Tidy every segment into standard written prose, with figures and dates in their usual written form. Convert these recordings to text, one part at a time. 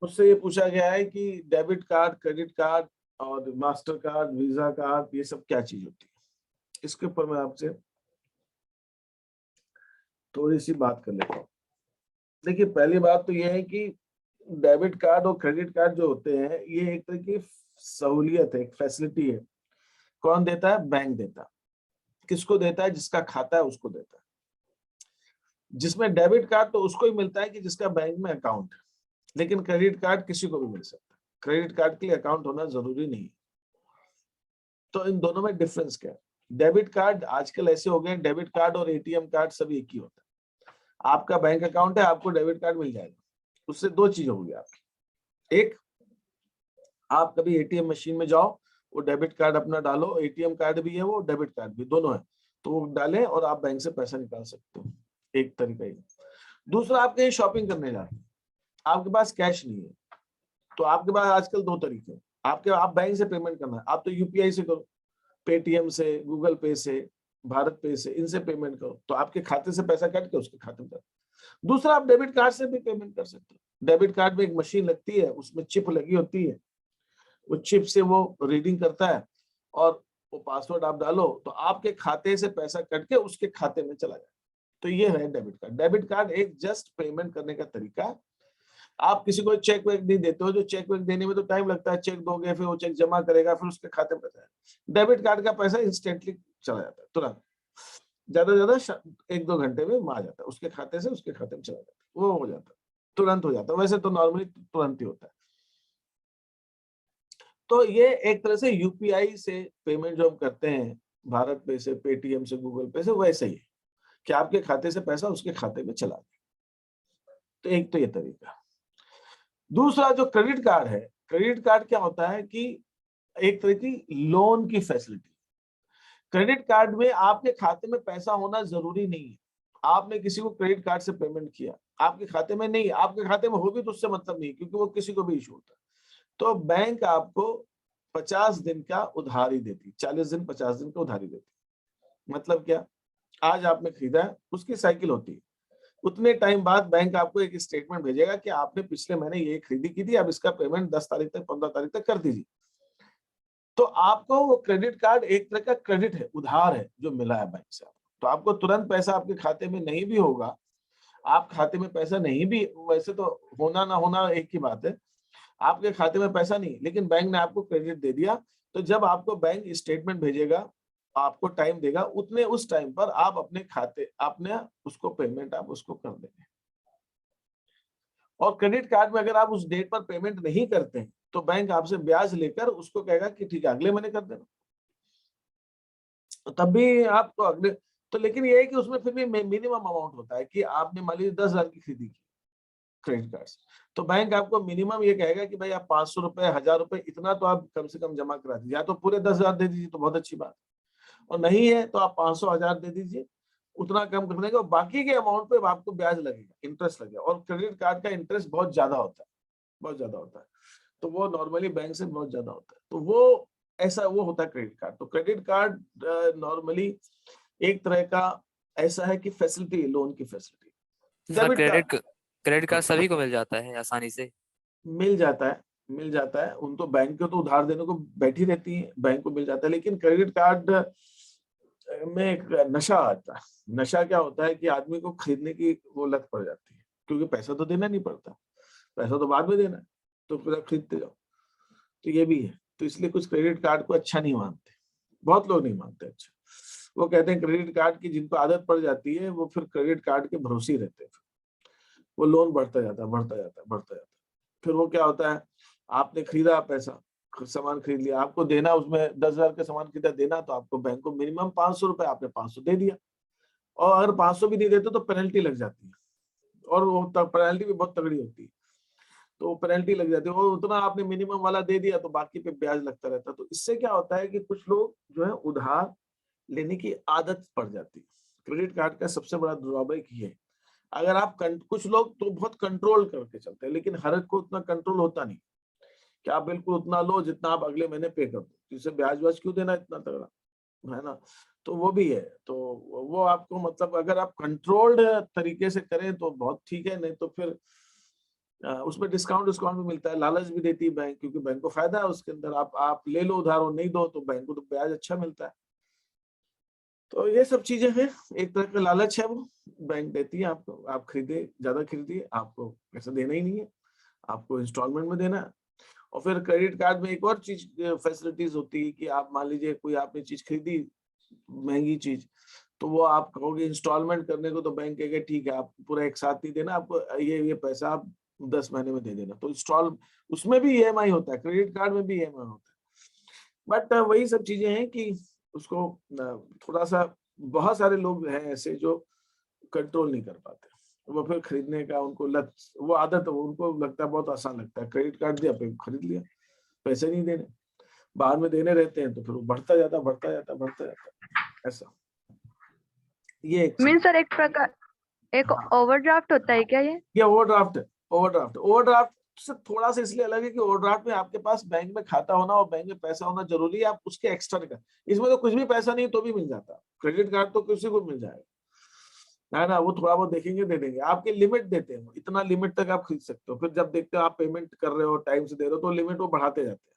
उससे ये पूछा गया है कि डेबिट कार्ड, क्रेडिट कार्ड और मास्टर कार्ड, वीजा कार्ड, ये सब क्या चीज होती है। इसके ऊपर मैं आपसे थोड़ी सी बात कर लेता हूँ। देखिए, पहली बात तो ये है कि डेबिट कार्ड और क्रेडिट कार्ड जो होते हैं, ये एक तरह की सहूलियत है, एक फैसिलिटी है। कौन देता है? बैंक देता है। किसको देता है? जिसका खाता है उसको देता है। जिसमें डेबिट कार्ड तो उसको ही मिलता है कि जिसका बैंक में अकाउंट है, लेकिन क्रेडिट कार्ड किसी को भी मिल सकता है। क्रेडिट कार्ड के लिए अकाउंट होना जरूरी नहीं है। तो इन दोनों में डिफरेंस क्या है? डेबिट कार्ड आजकल ऐसे हो गए, डेबिट कार्ड और एटीएम कार्ड सब एक ही होता है। आपका बैंक अकाउंट है, आपको डेबिट कार्ड मिल जाएगा। उससे दो चीज होगी आपकी। एक, आप कभी एटीएम मशीन में जाओ, वो डेबिट कार्ड अपना डालो, एटीएम कार्ड भी है वो, डेबिट कार्ड भी, दोनों है, तो वो डालें और आप बैंक से पैसा निकाल सकते हो। एक तरीका ये। दूसरा, आप कहीं शॉपिंग करने जाते हैं, आपके पास कैश नहीं है, तो आपके पास आजकल दो तरीके हैं। आप बैंक से पेमेंट करना है, आप तो यूपीआई से करो, पेटीएम से, गूगल पे से, भारत पे से, इनसे पेमेंट करो, तो आपके खाते से पैसा कट के उसके खाते में जाता है। दूसरा, आप डेबिट कार्ड से भी पेमेंट कर सकते हो। डेबिट कार्ड में एक मशीन लगती है, उसमें चिप लगी होती है, वो चिप से वो रीडिंग करता है और वो पासवर्ड आप डालो तो आपके खाते से पैसा कट के उसके खाते में चला जाए। तो ये है डेबिट कार्ड। डेबिट कार्ड एक जस्ट पेमेंट करने का तरीका है। आप किसी को चेक वेक नहीं देते हो, जो चेक वेक देने में तो टाइम लगता है, चेक दोगे फिर वो चेक जमा करेगा, फिर उसके खाते में जाएगा। डेबिट कार्ड का पैसा इंस्टेंटली चला जाता है, तुरंत, ज्यादा एक दो घंटे में आ जाता है, उसके खाते से उसके खाते में चला जाता है, वो हो जाता है, तुरंत हो जाता है। वैसे तो नॉर्मली तुरंत ही होता है। तो ये एक तरह से यूपीआई से पेमेंट जो हम करते हैं, भारत पे से, पेटीएम से, गूगल पे से, वैसे ही है कि आपके खाते से पैसा उसके खाते में चला गया। तो एक तो ये तरीका। दूसरा जो क्रेडिट कार्ड है, क्रेडिट कार्ड क्या होता है कि एक तरह की लोन की फैसिलिटी। क्रेडिट कार्ड में आपके खाते में पैसा होना जरूरी नहीं है। आपने किसी को क्रेडिट कार्ड से पेमेंट किया, आपके खाते में नहीं, आपके खाते में हो भी तो उससे मतलब नहीं, क्योंकि वो किसी को भी इशू होता है। तो बैंक आपको 50 दिन का उधारी देती, 40 दिन 50 दिन का उधारी देती। मतलब क्या? आज आपने खरीदा है, उसकी साइकिल होती है, उतने टाइम बाद बैंक आपको एक स्टेटमेंट भेजेगा कि आपने पिछले महीने ये खरीदी की थी, अब इसका पेमेंट 10 तारीख तक, 15 तारीख तक कर दीजिए। तो आपको वो क्रेडिट कार्ड एक तरह का क्रेडिट है, उधार है जो मिला है बैंक से आपको। तो आपको तुरंत पैसा आपके खाते में नहीं भी होगा, आप खाते में पैसा नहीं भी, वैसे तो होना ना होना एक ही बात है, आपके खाते में पैसा नहीं, लेकिन बैंक ने आपको क्रेडिट दे दिया। तो जब आपको बैंक स्टेटमेंट भेजेगा, आपको टाइम देगा, उतने उस टाइम पर आप अपने खाते, आपने उसको पेमेंट आप उसको कर देंगे। और क्रेडिट कार्ड में अगर आप उस डेट पर पेमेंट नहीं करते हैं, तो बैंक आपसे ब्याज लेकर उसको कहेगा कि ठीक है, अगले महीने कर देना। तो तब भी आप तो अगले, तो लेकिन ये है कि उसमें फिर भी मिनिमम अमाउंट होता है कि आपने मान लीजिए 10,000 की खरीदी की क्रेडिट कार्ड से, तो बैंक आपको मिनिमम ये कहेगा कि भाई आप 500 रुपए, 1000 रुपए, इतना तो आप कम से कम जमा करा दीजिए। या तो पूरे 10,000 दे दीजिए तो बहुत अच्छी बात है, और नहीं है तो आप 500, 1000 दे दीजिए, उतना कम कर देंगे और बाकी के अमाउंट पे आपको ब्याज लगेगा, इंटरेस्ट लगेगा। और क्रेडिट कार्ड का इंटरेस्ट बहुत ज्यादा होता है, बहुत ज्यादा होता है। तो वो नॉर्मली बैंक से बहुत ज्यादा होता है। तो वो ऐसा वो होता है क्रेडिट कार्ड। तो क्रेडिट कार्ड नॉर्मली एक तरह का ऐसा है कि फैसिलिटी, लोन की facility. Sir debit card, credit हाँ, कार्ड सभी को मिल जाता है आसानी से? मिल जाता है, मिल जाता है। उन तो बैंक को तो उधार देने को बैठी रहती है, बैंक को मिल जाता है। लेकिन क्रेडिट कार्ड में एक नशा आता है। नशा क्या होता है कि आदमी को खरीदने की वो लत पड़ जाती है, क्योंकि पैसा तो देना नहीं पड़ता, पैसा तो बाद में देना है, तो फिर आप खरीदते जाओ। तो ये भी है। तो इसलिए कुछ क्रेडिट कार्ड को अच्छा नहीं मानते, बहुत लोग नहीं मानते अच्छा। वो कहते हैं क्रेडिट कार्ड की जिनको आदत पड़ जाती है, वो फिर क्रेडिट कार्ड के भरोसे ही रहते हैं। वो लोन बढ़ता जाता है, बढ़ता जाता है, बढ़ता जाता है। फिर वो क्या होता है, आपने खरीदा, पैसा, सामान खरीद लिया, आपको देना, उसमें 10,000 का सामान खरीदा, देना तो आपको बैंक को मिनिमम 500 रुपए, आपने 500 दे दिया। और अगर 500 भी नहीं देते तो पेनल्टी लग जाती है, और वो पेनल्टी भी बहुत तगड़ी होती है। तो पेनल्टी लग जाती है, और उतना आपने मिनिमम वाला दे दिया तो बाकी पे ब्याज लगता रहता है। तो इससे क्या होता है कि कुछ लोग जो है उधार लेने की आदत पड़ जाती है। क्रेडिट कार्ड का सबसे बड़ा ड्रॉबैक ये है। अगर आप कुछ लोग तो बहुत कंट्रोल करके चलते हैं, लेकिन हर एक को उतना कंट्रोल होता नहीं कि आप बिल्कुल उतना लो जितना आप अगले महीने पे कर दो, इसे ब्याज व्याज क्यों देना इतना तगड़ा, है ना। तो वो भी है। तो वो आपको मतलब अगर आप कंट्रोल्ड तरीके से करें तो बहुत ठीक है, नहीं तो फिर उसमें डिस्काउंट डिस्काउंट भी मिलता है, लालच भी देती है बैंक, क्योंकि बैंक को फायदा है उसके अंदर। आप ले लो उधार और नहीं दो तो बैंक को तो ब्याज अच्छा मिलता है। तो ये सब चीजें हैं, एक तरह का लालच है वो, बैंक देती है आपको। आप खरीदे, ज्यादा खरीदिए, आपको पैसा देना ही नहीं है, आपको इंस्टॉलमेंट में देना है। और फिर क्रेडिट कार्ड में एक और चीज फैसिलिटीज होती है कि आप मान लीजिए कोई आपने चीज खरीदी, महंगी चीज, तो वो आप कहोगे इंस्टॉलमेंट करने को, तो बैंक कहेगा ठीक है, आप पूरा एक साथ नहीं देना, आपको ये पैसा आप 10 महीने में दे देना। तो इंस्टॉल, उसमें भी ईएमआई होता है, क्रेडिट कार्ड में भी ईएमआई होता है। बट वही सब चीजें हैं कि उसको थोड़ा सा, बहुत सारे लोग हैं ऐसे जो कंट्रोल नहीं कर पाते, वो फिर खरीदने का उनको लत, वो आदत, उनको लगता है बहुत आसान लगता है, क्रेडिट कार्ड दिया फिर खरीद लिया, पैसे नहीं देने, बाद में देने रहते हैं, तो फिर वो बढ़ता जाता बढ़ता जाता बढ़ता जाता, ऐसा। ये एक चीज। मीन सर एक प्रकार एक हाँ, ओवरड्राफ्ट होता है क्या ये? ओवरड्राफ्ट है। ओवरड्राफ्ट से थोड़ा सा इसलिए अलग है कि ओवरड्राफ्ट में आपके पास बैंक में खाता होना और बैंक में पैसा होना जरूरी है, आप उसके एक्स्ट्रा का, इसमें तो कुछ भी पैसा नहीं तो भी मिल जाता, क्रेडिट कार्ड तो किसी को मिल जाएगा, है ना, वो थोड़ा बहुत देखेंगे दे देंगे, आपके लिमिट देते हैं, इतना लिमिट तक आप खरीद सकते हो, फिर जब देखते हो आप पेमेंट कर रहे हो, टाइम से दे रहे हो, तो लिमिट वो बढ़ाते जाते हैं,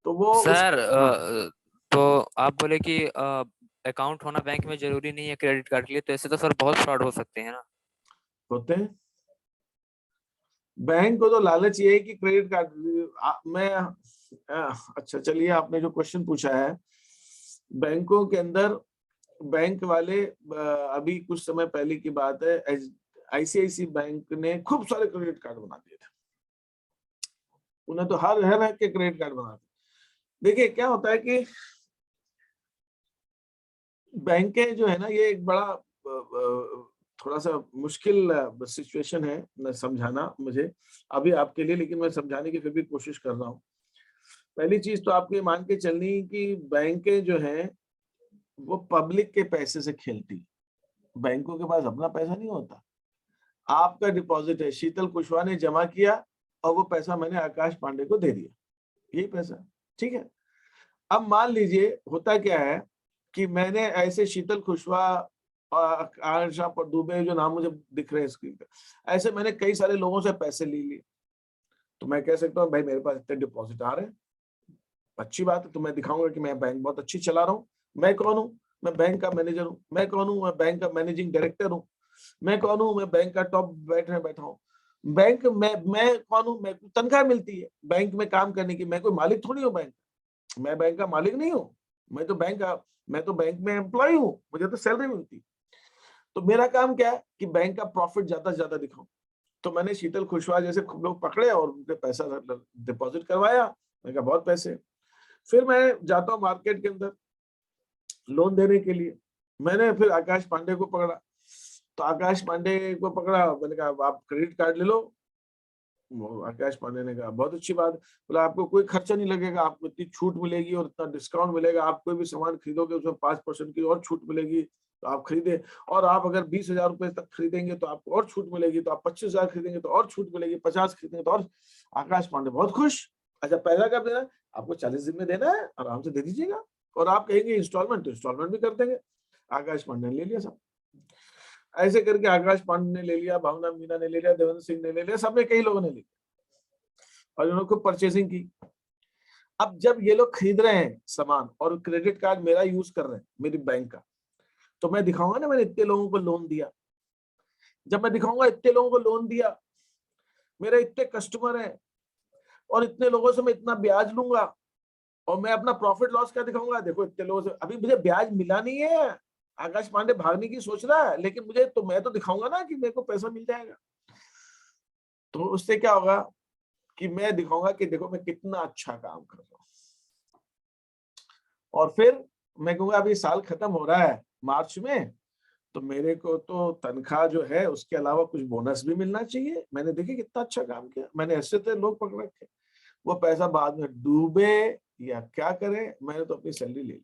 तो वो उस। सर हाँ, तो आप बोले कि अकाउंट होना बैंक में जरूरी नहीं है क्रेडिट कार्ड के लिए, तो ऐसे तो सर बहुत फ्रॉड हो सकते हैं ना। होते हैं। बैंक को तो लालच ये है कि क्रेडिट कार्ड मैं अच्छा चलिए, आपने जो क्वेश्चन पूछा है, बैंकों के अंदर, बैंक वाले अभी कुछ समय पहले की बात है, आईसीआईसी बैंक ने खूब सारे क्रेडिट कार्ड बना दिए थे, उन्हें तो हर के क्रेडिट कार्ड बना दिए। देखिए क्या होता है कि बैंकें जो है ना, ये एक बड़ा थोड़ा सा मुश्किल सिचुएशन है समझाना मुझे अभी आपके लिए, लेकिन मैं समझाने की फिर भी कोशिश कर रहा हूँ। पहली चीज तो आपको ये मान के चलनी कि बैंकें जो हैं वो पब्लिक के पैसे से खेलती, बैंकों के पास अपना पैसा नहीं होता। आपका डिपॉजिट है, शीतल कुशवाहा ने जमा किया और वो पैसा मैंने आकाश पांडे को दे दिया, यही पैसा, ठीक है। अब मान लीजिए होता क्या है कि मैंने ऐसे शीतल कुशवाहा और आयशा पर दुबे, जो नाम मुझे दिख रहे हैं स्क्रीन पे, ऐसे मैंने कई सारे लोगों से पैसे ले लिए, तो मैं कह सकता हूँ भाई मेरे पास इतने डिपॉजिट आ रहे हैं, अच्छी बात है, तो मैं दिखाऊंगा कि मैं बैंक बहुत अच्छी चला रहा हूँ। मैं कौन हूँ? मैं बैंक का मैनेजर हूँ। मैं कौन हूँ? मैं बैंक का मैनेजिंग डायरेक्टर हूँ। मैं कौन हूँ? मैं बैंक का टॉप बैठा हूँ। बैंक में मैं कौन हूँ? मैं तनख्वाह मिलती है बैंक में काम करने की, मैं कोई मालिक थोड़ी हूँ बैंक, मैं बैंक का मालिक नहीं हूँ, मैं तो बैंक में एम्प्लॉय हूँ, मुझे तो सैलरी मिलती है। तो मेरा काम क्या है कि बैंक का प्रॉफिट ज्यादा से ज्यादा दिखाऊं। तो मैंने शीतल कुशवाहा जैसे लोग पकड़े और उनके पैसा डिपॉजिट करवाया, मैंने कहा बहुत पैसे। फिर मैं जाता हूँ मार्केट के अंदर लोन देने के लिए, मैंने फिर आकाश पांडे को पकड़ा, तो आकाश पांडे को पकड़ा, मैंने कहा आप क्रेडिट कार्ड ले लो। आकाश पांडे ने कहा बहुत अच्छी बात, बोला आपको कोई खर्चा नहीं लगेगा, आपको इतनी छूट मिलेगी और इतना डिस्काउंट मिलेगा, आप कोई भी सामान खरीदोगे उसमें 5% की और छूट मिलेगी, तो आप खरीदे। और आप अगर 20,000 रुपए तक खरीदेंगे तो आपको और छूट मिलेगी, तो आप 25,000 खरीदेंगे तो और छूट मिलेगी, 50 खरीदेंगे तो और। आकाश पांडे बहुत खुश। अच्छा पैसा कब देना है? आपको 40 दिन में देना है, आराम से दे दीजिएगा, और आप कहेंगे इंस्टॉलमेंट तो इंस्टॉलमेंट भी कर देंगे। आकाश पांडे ने ले लिया सब, ऐसे करके आकाश पांडे ने ले लिया, भावना मीना ने ले लिया, देवेंद्र सिंह ने ले लिया, सबने, कई लोगों ने लिया, और उन्होंने खूब परचेसिंग की। अब जब ये लोग खरीद रहे हैं सामान और क्रेडिट कार्ड मेरा यूज कर रहे हैं, मेरी बैंक का, तो मैं दिखाऊंगा ना मैंने इतने लोगों को लोन दिया। जब मैं दिखाऊंगा इतने लोगों को लोन दिया, मेरे इतने कस्टमर हैं, और इतने लोगों से मैं इतना ब्याज लूंगा, और मैं अपना प्रॉफिट लॉस क्या दिखाऊंगा, देखो इतने लोगों से अभी मुझे ब्याज मिला नहीं है, आकाश पांडे भागने की सोच रहा है, लेकिन मुझे तो, मैं तो दिखाऊंगा ना कि मेरे को पैसा मिल जाएगा। तो उससे क्या होगा कि मैं दिखाऊंगा कि देखो मैं कितना अच्छा काम कर रहा हूँ। और फिर मैं कहूंगा अभी साल खत्म हो रहा है मार्च में, तो मेरे को तो तनख्वाह जो है उसके अलावा कुछ बोनस भी मिलना चाहिए, मैंने देखिए कितना अच्छा काम किया, मैंने ऐसे तो लोग पकड़ रखे, वो पैसा बाद में डूबे या क्या करे, मैंने तो अपनी सैलरी ले ली।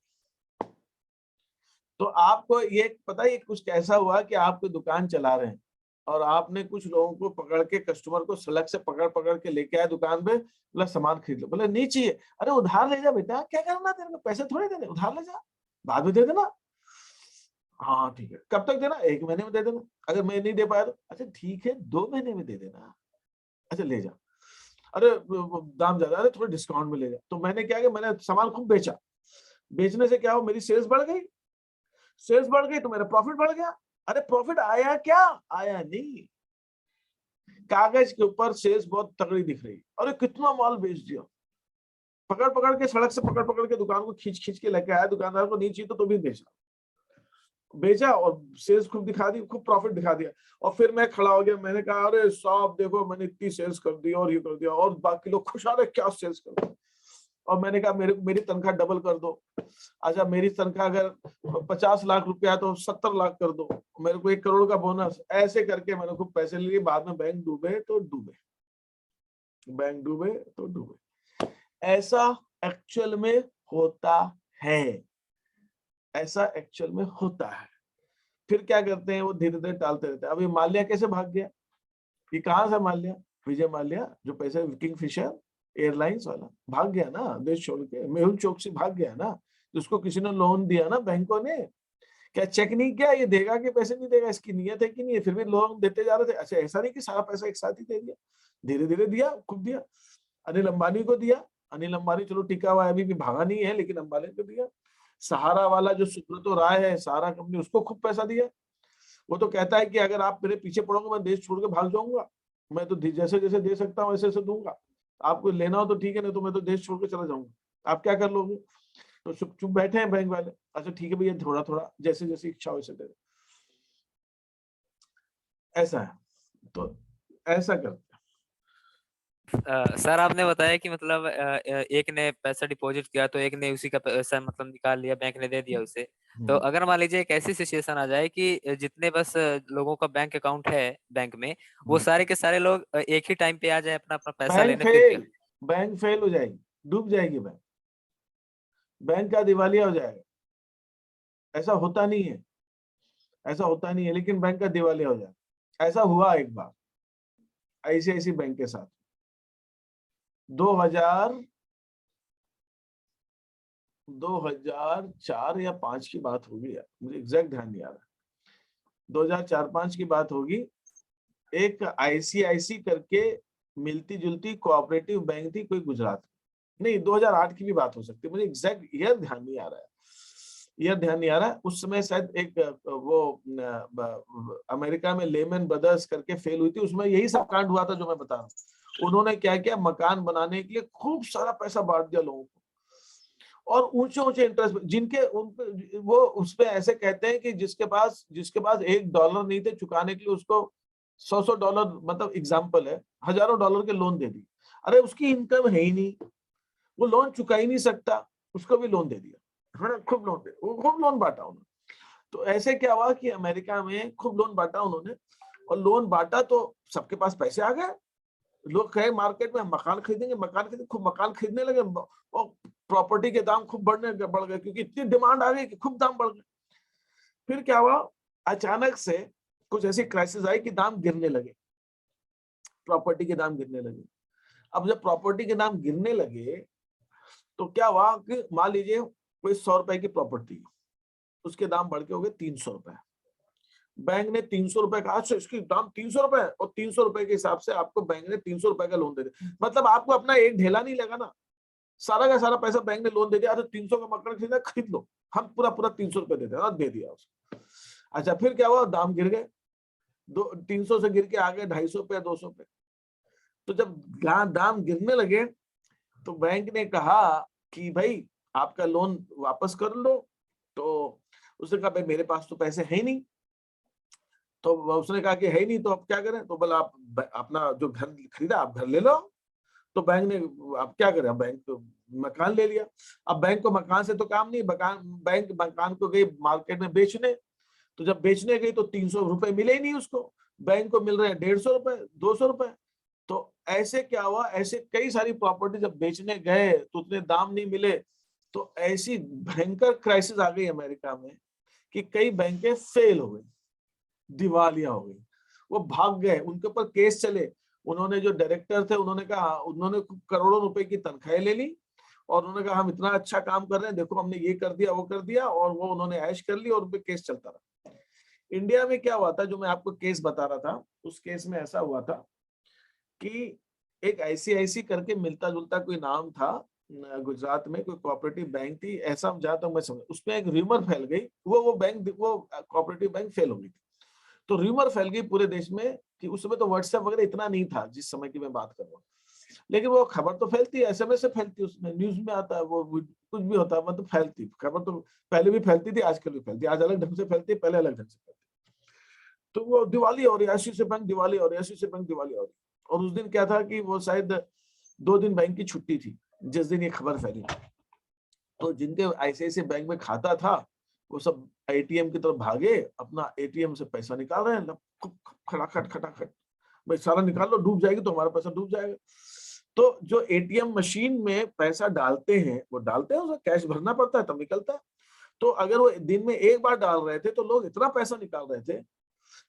तो आपको ये पता है कुछ कैसा हुआ कि आप कोई दुकान चला रहे हैं और आपने कुछ लोगों को पकड़ के, कस्टमर को सड़क से पकड़ पकड़ के लेके आए दुकान पे, बोला सामान खरीद लो, बोला नहीं चाहिए, अरे उधार ले जा बेटा, क्या करना तेरे को, पैसे थोड़े देने, उधार ले जा, बाद में दे देना। हाँ ठीक है, कब तक देना? 1 महीने में दे देना, अगर मैं नहीं दे पाया तो अच्छा ठीक है 2 महीने में दे देना, अच्छा ले जा, अरे दाम ज्यादा, अरे थोड़ा डिस्काउंट में ले जा। तो मैंने क्या किया, मैंने सामान खूब बेचा, बेचने से क्या हो, मेरी सेल्स बढ़ गई, सेल्स बढ़ गई तो मेरा प्रॉफिट बढ़ गया। अरे प्रॉफिट आया क्या, आया नहीं, कागज के ऊपर सेल्स बहुत तगड़ी दिख रही, अरे कितना माल बेच दिया, पकड़ पकड़ के, सड़क से पकड़ पकड़ के दुकान को खींच खींच के लेके आया, दुकानदार को नहीं चाहिए तो भी बेचा और सेल्स खूब दिखा दी, खूब प्रॉफिट दिखा दिया। और फिर मैं खड़ा हो गया, मैंने कहा अरे साहब देखो मैंने इतनी सेल्स कर दी और ये कर दिया, और बाकी लोग खुश आ रहे क्या सेल्स कर दिया। और मैंने कहा मेरी तनख्वाह डबल कर दो। अच्छा मेरी तनख्वाह अगर 50 लाख रुपया तो 70 लाख कर दो, मेरे को 1 करोड़ का बोनस। ऐसे करके मैंने खूब पैसे लिए, बाद में बैंक डूबे तो डूबे, बैंक डूबे तो डूबे। ऐसा एक्चुअल में होता है, ऐसा एक्चुअल में होता है। फिर क्या करते हैं, वो धीरे धीरे टालते रहते हैं। अभी माल्या कैसे भाग गया, ये कहां से माल्या, विजय माल्या जो पैसे किंगफिशर एयरलाइंस वाला भाग गया ना देश छोड़ के, मेहुल चोकसी भाग गया ना, जिसको किसी ने लोन दिया ना बैंकों ने, क्या चेक नहीं किया ये देगा कि पैसे नहीं देगा, इसकी नियत है कि नहीं है, फिर भी लोन देते जा रहे थे। अच्छा ऐसा नहीं कि सारा पैसा एक साथ ही दे दिया, धीरे धीरे दिया, खूब दिया। अनिल अंबानी को दिया, अनिल अंबानी चलो टिका हुआ है, अभी भी भागा नहीं है, लेकिन अंबानी को दिया। सहारा वाला जो सुब्रतो राय है, सहारा कंपनी, उसको खूब पैसा दिया। वो तो कहता है कि अगर आप मेरे पीछे पड़ोगे मैं देश छोड़ के भाग जाऊंगा, मैं तो जैसे जैसे दे सकता हूँ ऐसे ऐसे दूंगा, आपको लेना हो तो ठीक है, नहीं तो मैं तो देश छोड़ के चला जाऊंगा, आप क्या कर लोगे। तो चुप चुप बैठे हैं बैंक वाले, अच्छा ठीक है भैया थोड़ा थोड़ा जैसे जैसे इच्छा हो वैसे दे दो, ऐसा है। तो ऐसा करते सर आपने बताया कि मतलब एक ने पैसा डिपॉजिट किया तो एक ने उसी का पैसा मतलब निकाल लिया, बैंक ने दे दिया उसे। तो हैं। अगर मान लीजिए एक ऐसी सिचुएशन आ जाए कि जितने बस लोगों का बैंक अकाउंट है बैंक में, वो सारे के सारे लोग एक ही टाइम पे आ जाए अपना अपना पैसा बैंक लेने, फिर क्या? फेल, बैंक फेल हो जाएगी, डूब जाएगी बैंक, बैंक का दिवालिया हो जाएगा। ऐसा होता नहीं है, ऐसा होता नहीं है, लेकिन बैंक का दिवालिया हो जाएगा। ऐसा हुआ एक बार आईसीआईसी बैंक के साथ, 2000 2004 या 5 की बात होगी यार, मुझे एग्जैक्ट ध्यान नहीं आ रहा, 2004-5 की बात होगी। एक आईसीआईसी करके मिलती जुलती कोऑपरेटिव बैंक थी कोई गुजरात, नहीं 2008 की भी बात हो सकती है, मुझे एग्जैक्ट ईयर ध्यान नहीं आ रहा है, ईयर ध्यान नहीं आ रहा है। उस समय शायद एक वो अमेरिका में लेमन ब्रदर्स करके फेल हुई थी, उसमें यही सब कांड हुआ था जो मैं बता रहा हूँ। उन्होंने क्या किया, मकान बनाने के लिए खूब सारा पैसा बांट दिया लोगों को, और ऊंचे ऊंचे इंटरेस्ट जिनके वो उसपे ऐसे कहते हैं कि जिसके पास $1 नहीं थे चुकाने के लिए, उसको $100 मतलब एग्जाम्पल है, हजारों डॉलर के लोन दे दी। अरे उसकी इनकम है ही नहीं, वो लोन चुका ही नहीं सकता, उसको भी लोन दे दिया, है ना, खूब लोन दे, खूब लोन बांटा उन्होंने। तो ऐसे क्या हुआ कि अमेरिका में खूब लोन बांटा उन्होंने, और लोन बांटा तो सबके पास पैसे आ गए, लोग कहे मार्केट में हम मकान खरीदेंगे, मकान खरीदेंगे, खूब मकान खरीदने लगे, और प्रॉपर्टी के दाम खूब बढ़ गए, क्योंकि इतनी डिमांड आ गई कि खूब दाम बढ़ गए। फिर क्या हुआ, अचानक से कुछ ऐसी क्राइसिस आई कि दाम गिरने लगे, प्रॉपर्टी के दाम गिरने लगे। अब जब प्रॉपर्टी के दाम गिरने लगे तो क्या हुआ कि मान लीजिए कोई 100 रुपए की प्रॉपर्टी, उसके दाम बढ़ के हो गए 300 रुपए। बैंक ने 300 रुपए का, अच्छा इसकी दाम 300 रुपए, और 300 रुपए के हिसाब से आपको बैंक ने 300 रुपए का लोन दे दिया। मतलब आपको अपना एक ढेला नहीं लगा ना, सारा का सारा पैसा बैंक ने लोन दे दिया। अच्छा 300 का मकान खरीदा, खरीद लो, हम पूरा पूरा 300 रुपए दे दें, दे दिया उसको। अच्छा फिर क्या हुआ, दाम गिर गए, 300 से गिर के आ गए 250 पे, 200 पे। तो जब दाम गिरने लगे तो बैंक ने कहा कि भाई आपका लोन वापस कर लो। तो उसने कहा भाई मेरे पास तो पैसे है ही नहीं। तो उसने कहा कि है ही नहीं तो अब क्या करें, तो बोला आप अपना जो घर खरीदा आप घर ले लो। तो बैंक ने, अब क्या करें, बैंक तो मकान ले लिया। अब बैंक को मकान से तो काम नहीं, बैंक मकान को गई मार्केट में बेचने। तो जब बेचने गई तो 300 रुपए मिले ही नहीं उसको, बैंक को मिल रहे हैं 150 रुपए, 200 रुपए। तो ऐसे क्या हुआ, ऐसे कई सारी प्रॉपर्टी जब बेचने गए तो उतने दाम नहीं मिले। तो ऐसी भयंकर क्राइसिस आ गई अमेरिका में कि कई बैंकें फेल हो गई, दिवालिया हो गई, वो भाग गए, उनके ऊपर केस चले। उन्होंने जो डायरेक्टर थे उन्होंने कहा, उन्होंने करोड़ों रुपए की तनख्वाहें ले ली, और उन्होंने कहा हम इतना अच्छा काम कर रहे हैं, देखो हमने ये कर दिया वो कर दिया, और वो उन्होंने ऐश कर ली और उन पे केस चलता रहा। इंडिया में क्या हुआ था, जो मैं आपको केस बता रहा था, उस केस में ऐसा हुआ था कि एक ICICI करके मिलता जुलता कोई नाम था, गुजरात में कोई कोऑपरेटिव बैंक थी, ऐसा जहां तक मैं समझ, उसमें एक र्यूमर फैल गई, वो बैंक, वो कोऑपरेटिव बैंक फेल हो गई थी। तो र्यूमर फैल गई पूरे देश में कि उस समय तो व्हाट्सएप वगैरह इतना नहीं था जिस समय की मैं बात कर रहा हूँ, लेकिन वो खबर तो फैलती है, SMS से फैलती है, उसमें न्यूज में आता है, वो कुछ भी होता है, मतलब फैलती खबर तो पहले भी फैलती थी, आजकल भी फैलती है, आज अलग ढंग से फैलती है, पहले अलग ढंग से फैलती है। तो वो दिवाली हो रही है, ICICI बैंक दिवाली हो रही है, ICICI बैंक दिवाली हो रही है। और उस दिन क्या था कि वो शायद 2 दिन बैंक की छुट्टी थी जिस दिन ये खबर फैली। तो जिनके ICICI बैंक में खाता था वो सब ATM की तरफ भागे, अपना ATM से पैसा निकाल रहे हैं, खटाखट खटाखट, भाई सारा निकाल लो, डूब जाएगी तो हमारा पैसा डूब जाएगा। तो जो ATM मशीन में पैसा डालते हैं, वो डालते हैं, उसका कैश भरना पड़ता है तब निकलता है। तो अगर वो दिन में एक बार डाल रहे थे तो लोग इतना पैसा निकाल रहे थे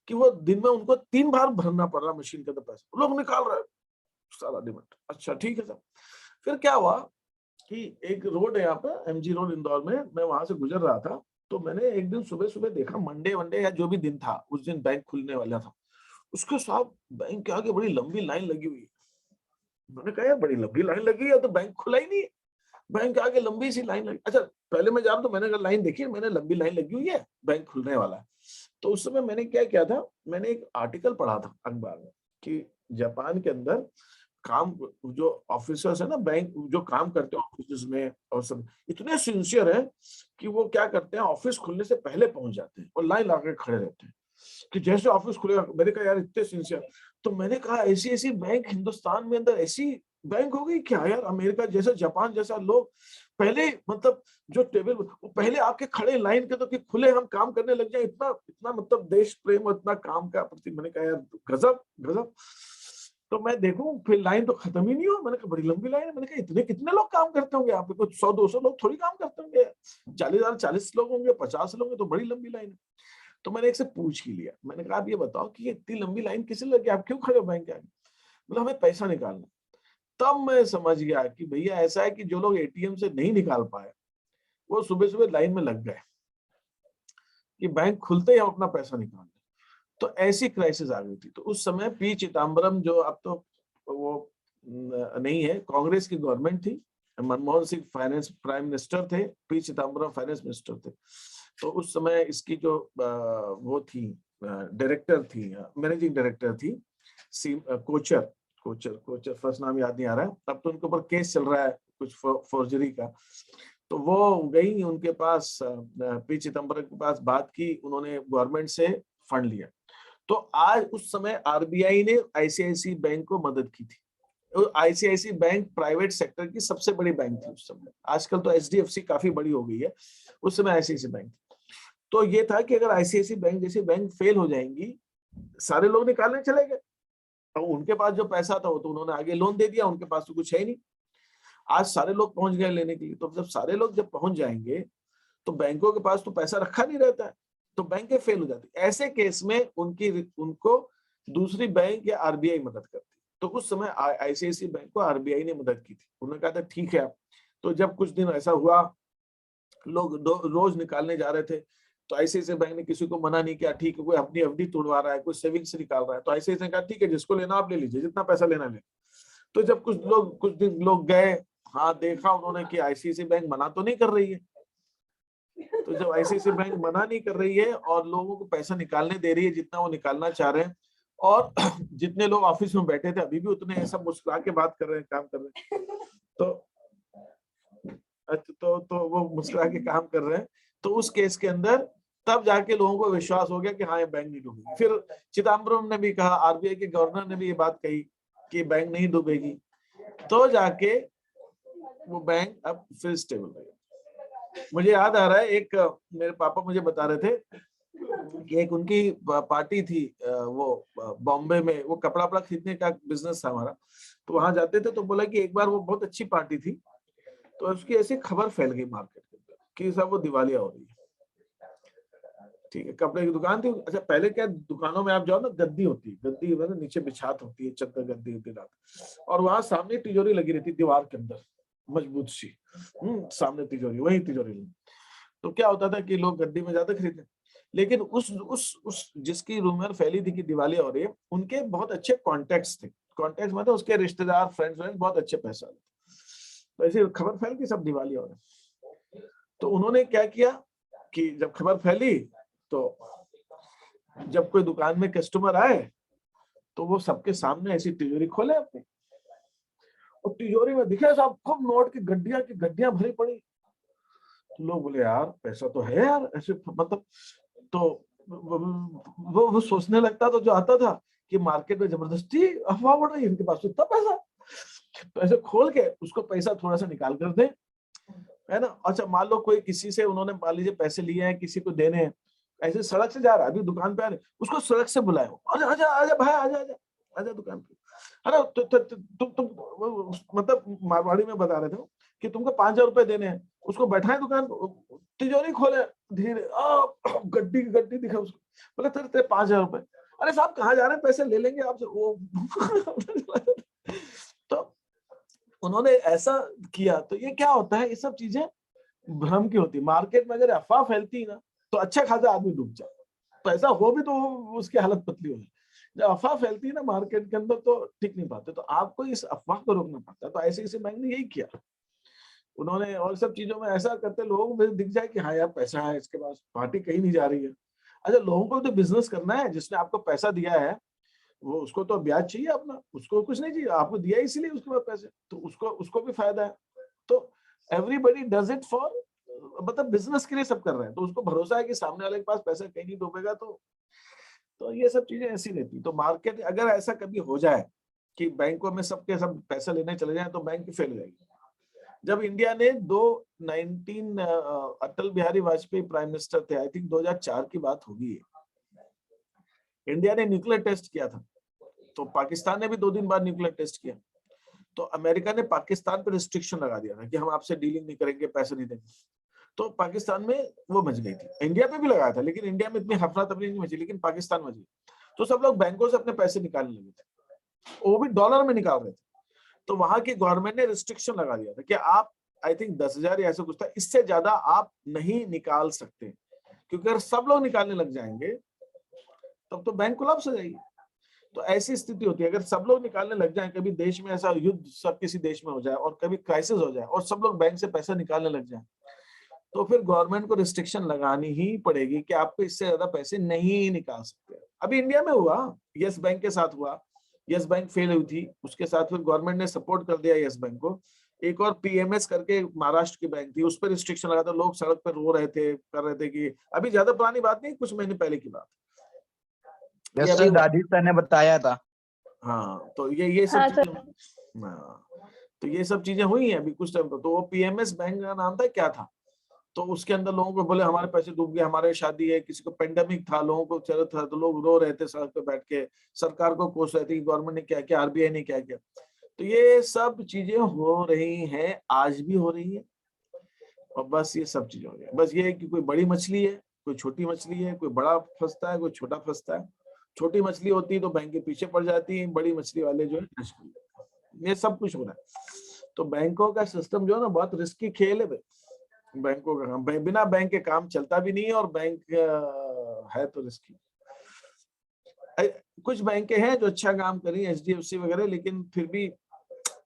कि वो दिन में उनको 3 बार भरना पड़ रहा मशीन के अंदर पैसा, लोग निकाल रहे हैं सारा डिमांड। अच्छा ठीक है सर। फिर क्या हुआ कि एक रोड है यहाँ पे MG रोड इंदौर में, मैं वहां से गुजर रहा था, तो मैंने एक दिन सुबह सुबह देखा, मंडे वनडे या जो भी दिन था उस दिन बैंक खुलने वाला था, उसके साथ बैंक के आगे बड़ी लंबी लाइन लगी हुई है। मैंने कहा यार बड़ी लंबी लाइन लगी है तो बैंक खुला ही नहीं है, बैंक के आगे लंबी सी लाइन लगी। अच्छा पहले मैं जा रहा, तो मैंने अगर लाइन देखी, मैंने लंबी लाइन लगी हुई है, बैंक खुलने वाला है। तो उस समय मैंने क्या किया था, मैंने एक आर्टिकल पढ़ा था अखबार में कि जापान के अंदर काम, जो ऑफिसर्स है ना बैंक जो काम करते हैं ऑफिस में और सब, इतने सिंसियर है कि वो क्या करते हैं, ऑफिस खुलने से पहले पहुंच जाते हैं और लाइन लगा खड़े रहते हैं कि जैसे ऑफिस खुलेगा। मैंने कहा यार इतने सिंसियर, तो मैंने कहा ऐसी ऐसी बैंक हिंदुस्तान में अंदर ऐसी बैंक हो गई क्या यार, अमेरिका जैसा जापान जैसा लोग पहले, मतलब जो टेबल पहले आके खड़े लाइन के, तो कि खुले हम काम करने लग जाए, इतना इतना मतलब देश प्रेम और इतना काम का प्रति। मैंने कहा यार गजब गजब। तो मैं देखूं फिर लाइन तो खत्म ही नहीं हुआ, मैंने कहा बड़ी लंबी लाइन है। मैंने कहा इतने कितने लोग काम करते होंगे यहाँ पे, कुछ 100-200 लोग थोड़ी काम करते होंगे, 40 लोग होंगे, 50 लोग होंगे, तो बड़ी लंबी लाइन है। तो मैंने एक से पूछ ही लिया, मैंने कहा आप ये बताओ कि ये इतनी लंबी लाइन किस लिए लगी, आप क्यों खड़े हो बैंक के आगे? बोला हमें पैसा निकालना। तब मैं समझ गया कि भैया ऐसा है कि जो लोग ATM से नहीं निकाल पाए वो सुबह सुबह लाइन में लग गए कि बैंक खुलते ही हम अपना पैसा निकाल लें। तो ऐसी क्राइसिस आ गई थी। तो उस समय P चिदम्बरम, जो अब तो वो नहीं है, कांग्रेस की गवर्नमेंट थी, Manmohan Singh finance prime minister थे, P चिदम्बरम फाइनेंस मिनिस्टर थे। तो उस समय इसकी जो वो थी, डायरेक्टर थी, मैनेजिंग डायरेक्टर थी, कोचर कोचर कोचर फर्स्ट नाम याद नहीं आ रहा है, अब तो उनके ऊपर केस चल रहा है कुछ फोर्जरी का। तो वो गई उनके पास, P चिदम्बरम के पास, बात की, उन्होंने गवर्नमेंट से फंड लिया। तो आज उस समय RBI ने ICICI बैंक को मदद की थी। ICICI बैंक प्राइवेट सेक्टर की सबसे बड़ी बैंक थी उस समय, आजकल तो HDFC काफी बड़ी हो गई है, उस समय ICICI बैंक। तो ये था कि अगर ICICI बैंक जैसी बैंक फेल हो जाएंगी, सारे लोग निकालने चले गए, और उनके पास जो पैसा था वो तो उन्होंने आगे लोन दे दिया, उनके पास तो कुछ है ही नहीं। आज सारे लोग पहुंच गए लेने के लिए, तो जब सारे लोग जब पहुंच जाएंगे तो बैंकों के पास तो पैसा रखा नहीं रहता है, तो बैंकें फेल हो जाती। ऐसे केस में उनको दूसरी बैंक या RBI मदद करती। तो उस समय ICICI बैंक को RBI ने मदद की थी, उन्होंने कहा था ठीक है। तो जब कुछ दिन ऐसा हुआ, लोग रोज निकालने जा रहे थे, तो ICICI बैंक ने किसी को मना नहीं किया, ठीक है, कोई अपनी FD तोड़वा रहा है, कोई सेविंग से निकाल रहा है, तो ICICI ने कहा ठीक है, जिसको लेना आप ले लीजिए, जितना पैसा लेना ले। तो जब कुछ दिन लोग गए, हाँ देखा उन्होंने कि ICICI बैंक मना तो नहीं कर रही है। तो जब ICICI बैंक मना नहीं कर रही है और लोगों को पैसा निकालने दे रही है जितना वो निकालना चाह रहे हैं, और जितने लोग ऑफिस में बैठे थे अभी भी उतने सब मुस्कुरा के बात कर रहे हैं, काम कर रहे हैं, तो वो मुस्कुरा के काम कर रहे हैं। तो उस केस के अंदर तब जाके लोगों को विश्वास हो गया कि हाँ ये बैंक नहीं डूबेगी। फिर चिदम्बरम ने भी कहा, RBI के गवर्नर ने भी ये बात कही कि बैंक नहीं डूबेगी, तो जाके वो बैंक अब फिर स्टेबल हो गया। मुझे याद आ रहा है, एक मेरे पापा मुझे बता रहे थे कि एक उनकी पार्टी थी, वो बॉम्बे में, वो कपड़ा वपड़ा खरीदने का बिजनेस था हमारा, तो वहां जाते थे। तो बोला कि एक बार वो बहुत अच्छी पार्टी थी, तो उसकी ऐसी खबर फैल गई मार्केट के अंदर कि सब वो दिवालिया हो रही है। ठीक है, कपड़े की दुकान थी। अच्छा पहले क्या, दुकानों में आप जाओ ना, गद्दी होती है, गद्दी मतलब नीचे बिछात होती है, चद्दर गद्दी होती है, और वहां सामने तिजोरी लगी रहती दीवार के अंदर, मजबूत सी, सामने तिजोरी, वही तिजोरी। तो क्या होता था कि लोग गद्दी में जाते खरीदने, लेकिन उस जिसकी रूमर फैली थी कि दिवालिया हो रही है, उनके बहुत अच्छे कॉन्टेक्ट्स थे, कॉन्टेक्ट में था, उसके रिश्तेदार फ्रेंड्स बहुत अच्छे पैसा वाले। तो ऐसी खबर फैल गई, सब दिवालिया हो रहे। तो उन्होंने क्या किया कि जब खबर फैली तो जब कोई दुकान में कस्टमर आए तो वो सबके सामने ऐसी तिजोरी खोले अपनी, और तिजोरी में दिखे साहब खूब नोट की गड्डियां भरी पड़ी। तो लोग बोले यार पैसा तो है यार, ऐसे मतलब। तो वो सोचने लगता, तो जो आता था कि मार्केट में जबरदस्ती अफवाह बढ़ रही है, इनके पास तो इतना पैसा। तो ऐसे खोल के उसको पैसा थोड़ा सा निकाल कर दे, है ना। अच्छा मान लो कोई किसी से उन्होंने मान लीजिए पैसे लिए हैं, किसी को देने हैं, ऐसे सड़क से जा रहा है, अभी दुकान पे आ रहे, उसको सड़क से बुलाओ, आजा आजा आजा भाई, आजा आजा आजा दुकान पे। अरे तुम मतलब मारवाड़ी में बता रहे थे कि तुमको 5,000 रुपए देने हैं, उसको बैठाए दुकान, तिजोरी खोले धीरे, गड्डी दिखा उसको, बोले तेरे 5,000 रुपए। अरे साहब कहाँ जा रहे हैं, पैसे ले लेंगे आपसे वो। तो उन्होंने ऐसा किया। तो ये क्या होता है, ये सब चीजें भ्रम की होती है। मार्केट में अगर अफवाह फैलती ना तो अच्छा खासा आदमी डूब जाए, पैसा हो भी तो उसकी हालत पतली हो जाए। जब अफवाह फैलती है ना मार्केट के अंदर तो टिक नहीं पाते। तो आपको इस अफवाह को रोकना पड़ता है। तो ऐसे बैंक ने यही किया उन्होंने, और सब चीजों में ऐसा करते लोगों को दिख जाए कि हाँ यार पैसा है इसके पास, पार्टी कहीं नहीं जा रही है। अच्छा लोगों को तो बिजनेस करना है, जिसने आपको पैसा दिया है वो उसको तो ब्याज चाहिए अपना, उसको कुछ नहीं चाहिए, आपको दिया इसीलिए उसके पास पैसे, तो उसको भी फायदा है। तो एवरीबडी डज इट फॉर, मतलब बिजनेस के लिए सब कर रहे हैं, तो उसको भरोसा है कि सामने वाले के पास पैसा कहीं नहीं डूबेगा। तो ये सब चीजें ऐसी रहती। तो मार्केट अगर ऐसा कभी हो जाए कि बैंकों में सबके सब पैसा लेने चले जाए तो बैंक फेल जाएगी। जब इंडिया ने 19 अटल बिहारी वाजपेयी प्राइम मिनिस्टर थे, आई थिंक 2004 की बात होगी, इंडिया ने न्यूक्लियर टेस्ट किया था, तो पाकिस्तान ने भी 2 दिन बाद न्यूक्लियर टेस्ट किया। तो अमेरिका ने पाकिस्तान पर रिस्ट्रिक्शन लगा दिया था कि हम आपसे डीलिंग नहीं करेंगे, पैसे नहीं देंगे। तो पाकिस्तान में वो मच गई थी, इंडिया पे भी लगाया था, लेकिन इंडिया में इतनी हफरा तफरी नहीं मची, लेकिन पाकिस्तान मची। तो सब लोग बैंकों से अपने पैसे निकालने लगे थे, वो भी डॉलर में निकाल रहे थे। तो वहां की गवर्नमेंट ने रिस्ट्रिक्शन लगा दिया था कि आप आई थिंक 10,000 या ऐसा कुछ था, इससे ज्यादा आप नहीं निकाल सकते, क्योंकि अगर सब लोग निकालने लग जाएंगे तब तो बैंक कोलैप्स हो जाएगी। तो ऐसी स्थिति होती है, अगर सब लोग निकालने लग जाएं, कभी देश में ऐसा युद्ध सब किसी देश में हो जाए और कभी क्राइसिस हो जाए और सब लोग बैंक से पैसा निकालने लग जाए, तो फिर गवर्नमेंट को रिस्ट्रिक्शन लगानी ही पड़ेगी कि आपको इससे ज्यादा पैसे नहीं निकाल सकते। अभी इंडिया में हुआ, यस बैंक के साथ हुआ, यस बैंक फेल हुई थी, उसके साथ फिर गवर्नमेंट ने सपोर्ट कर दिया यस बैंक को। एक और पीएमएस करके महाराष्ट्र की बैंक थी, उस पर रिस्ट्रिक्शन लगा था, लोग सड़क पर रो रहे थे, कर रहे थे कि अभी ज्यादा पुरानी बात नहीं, कुछ महीने पहले की बात। दादी सर ने बताया था। हाँ तो ये सब चीजें, तो ये सब चीजें हुई हैं अभी कुछ टाइम तो वो पीएमएस बैंक का नाम था क्या था, तो उसके अंदर लोगों को बोले हमारे पैसे डूब गए, हमारे शादी है, किसी को पेंडेमिक था, लोगों को चल था, तो लोग रो रहे थे सड़क पे बैठ के, सरकार को कोस रहे थे कि गवर्नमेंट ने क्या किया, आरबीआई ने क्या किया। तो ये सब चीजें हो रही हैं, आज भी हो रही है, और बस ये सब चीजें हो रही है। बस ये है कि कोई बड़ी मछली है, कोई छोटी मछली है, कोई बड़ा फंसता है, कोई छोटा फंसता है। छोटी मछली होती है तो बैंक के पीछे पड़ जाती है, बड़ी मछली वाले जो है रिस्क लेते हैं। ये सब कुछ हो रहा है। तो बैंकों का सिस्टम जो है ना बहुत रिस्की खेल है भाई। बैंकों का काम, बिना बैंक के काम चलता भी नहीं है, और बैंक है तो रिस्की। कुछ बैंकें हैं जो अच्छा काम करी, एचडीएफसी वगैरह, लेकिन फिर भी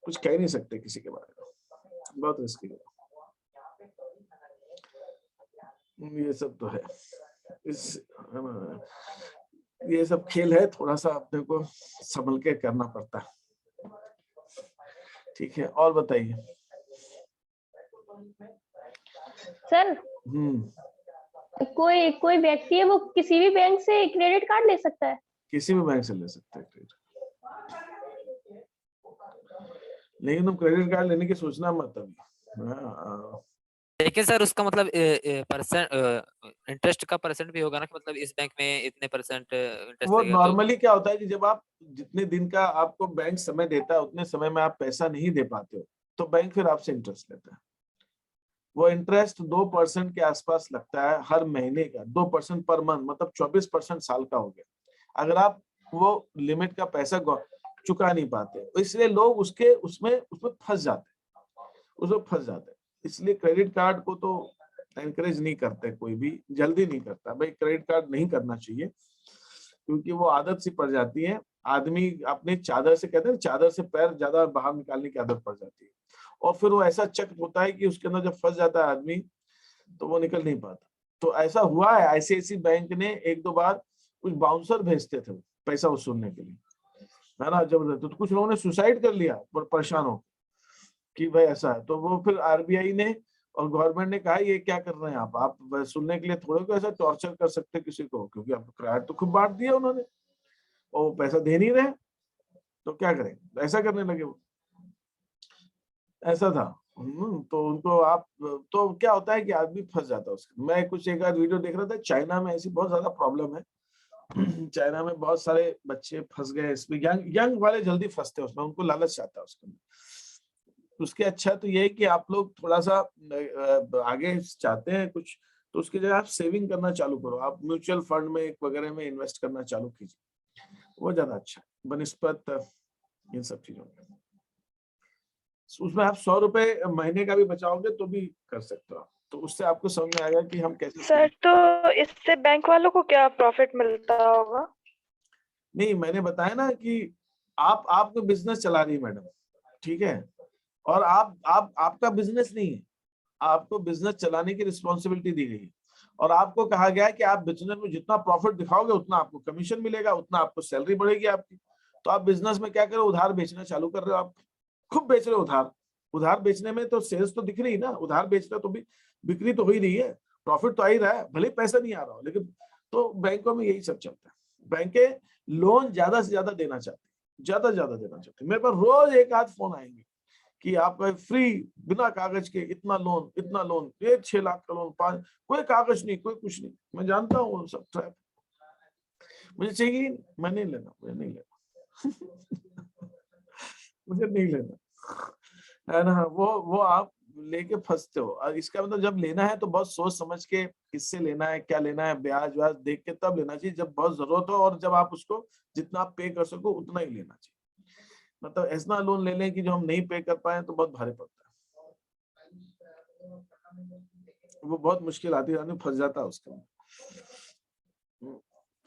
कुछ कह नहीं सकते किसी के बारे में, बहुत रिस्की है। ये सब तो है, ये सब खेल है, थोड़ा सा अपने को संभल के करना पड़ता है। ठीक है, और बताइए सर। कोई व्यक्ति है वो किसी भी बैंक से क्रेडिट कार्ड ले सकता है? किसी भी बैंक से ले सकते हैं क्रेडिट, लेकिन तुम क्रेडिट कार्ड लेने की सोचना मत अभी। लेकिन सर उसका मतलब परसेंट इंटरेस्ट का परसेंट भी होगा ना, कि मतलब इस बैंक में इतने परसेंट इंटरेस्ट वो लगेगा। नॉर्मली क्या होता है कि जब आप जितने दिन का आपको बैंक समय देता है उतने समय में आप पैसा नहीं दे पाते हो, तो बैंक फिर आपसे इंटरेस्ट लेता है। वो इंटरेस्ट 2% के आसपास लगता है हर महीने का, 2% पर मंथ, मतलब 24% साल का हो गया अगर आप वो लिमिट का पैसा चुका नहीं पाते। तो इसलिए लोग उसमें फंस जाते हैं। इसलिए क्रेडिट कार्ड को तो एनकरेज नहीं करते, कोई भी जल्दी नहीं करता भाई, क्रेडिट कार्ड नहीं करना चाहिए, क्योंकि वो आदत सी पड़ जाती है। आदमी अपने चादर से, कहते हैं चादर से पैर ज्यादा बाहर निकालने की आदत पड़ जाती है, और फिर वो ऐसा चक होता है कि उसके अंदर जब फंस जाता है आदमी तो वो निकल नहीं पाता। तो ऐसा हुआ है, आईसीआईसी बैंक ने एक दो बार कुछ बाउंसर भेजते थे पैसा वसूलने के लिए, है ना, जबरदस्त। तो कुछ लोगों ने सुसाइड कर लिया परेशान हो कि भाई ऐसा है। तो वो फिर आरबीआई ने और गवर्नमेंट ने कहा ये क्या कर रहे हैं आप वसूलने के लिए थोड़े को ऐसा टॉर्चर कर सकते किसी को, क्योंकि अब क्रेडिट तो खूब बांट दिया उन्होंने और वो पैसा दे नहीं रहे, तो क्या करें, ऐसा करने लगे वो, ऐसा था। तो उनको आप, तो क्या होता है कि आदमी फंस जाता है उसके। मैं कुछ एक आध वीडियो देख रहा था, चाइना में ऐसी बहुत ज्यादा प्रॉब्लम है। चाइना में बहुत सारे बच्चे फंस गए इसमें, यंग वाले जल्दी फंसते हैं उसमें, उनको लालच आता है उसके अंदर। उसके अच्छा तो ये है कि आप लोग थोड़ा सा आगे चाहते हैं कुछ, तो उसकी जगह आप सेविंग करना चालू करो, आप म्यूचुअल फंड में वगैरह में इन्वेस्ट करना चालू कीजिए, वो ज्यादा अच्छा है बनिस्पत इन सब चीजों में। उसमें आप 100 रुपए महीने का भी बचाओगे तो भी कर सकते हो, तो उससे आपको समझ में आएगा कि हम कैसे। सर तो इससे बैंक वालों को क्या प्रॉफिट मिलता होगा? नहीं, मैंने बताया ना कि आपको बिजनेस चला रही है मैडम, ठीक है, और आपका बिजनेस नहीं है, आपको बिजनेस चलाने की रिस्पॉन्सिबिलिटी दी गई है, और आपको कहा गया है कि आप बिजनेस में जितना प्रॉफिट दिखाओगे उतना आपको कमीशन मिलेगा, उतना आपको सैलरी बढ़ेगी आपकी। तो आप बिजनेस में क्या करो, उधार बेचना चालू कर रहे हो, आप खूब बेच रहे हो उधार। उधार बेचने में तो सेल्स तो दिख रही ना, उधार बेच रहे तो भी बिक्री तो हो ही रही है, प्रॉफिट तो आ ही रहा है, भले पैसा नहीं आ रहा हो, लेकिन तो बैंकों में यही सब चलता है। बैंकें लोन ज्यादा से ज्यादा देना चाहती है, ज्यादा से ज्यादा देना चाहती है। मेरे पास रोज एक आध फोन आएंगे कि आप फ्री बिना कागज के इतना लोन, ये 6 लाख का लोन, 5, कोई कागज नहीं, कोई कुछ नहीं। मैं जानता हूँ वो सब ट्रैप, मुझे चाहिए, मैं नहीं लेना, मुझे नहीं लेना मुझे नहीं लेना, है ना। वो आप लेके फंसते हो। और इसका मतलब जब लेना है तो बहुत सोच समझ के किससे लेना है, क्या लेना है, ब्याज व्याज देख के तब लेना चाहिए, जब बहुत जरूरत हो, और जब आप उसको जितना आप पे कर सको उतना ही लेना चाहिए। मतलब ऐसा लोन ले लें कि जो हम नहीं पे कर पाए तो बहुत भारी पड़ता है, वो बहुत मुश्किल आती है, आदमी फंस जाता है उसके अंदर।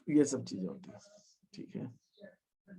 ये सब चीजें होती है, ठीक है।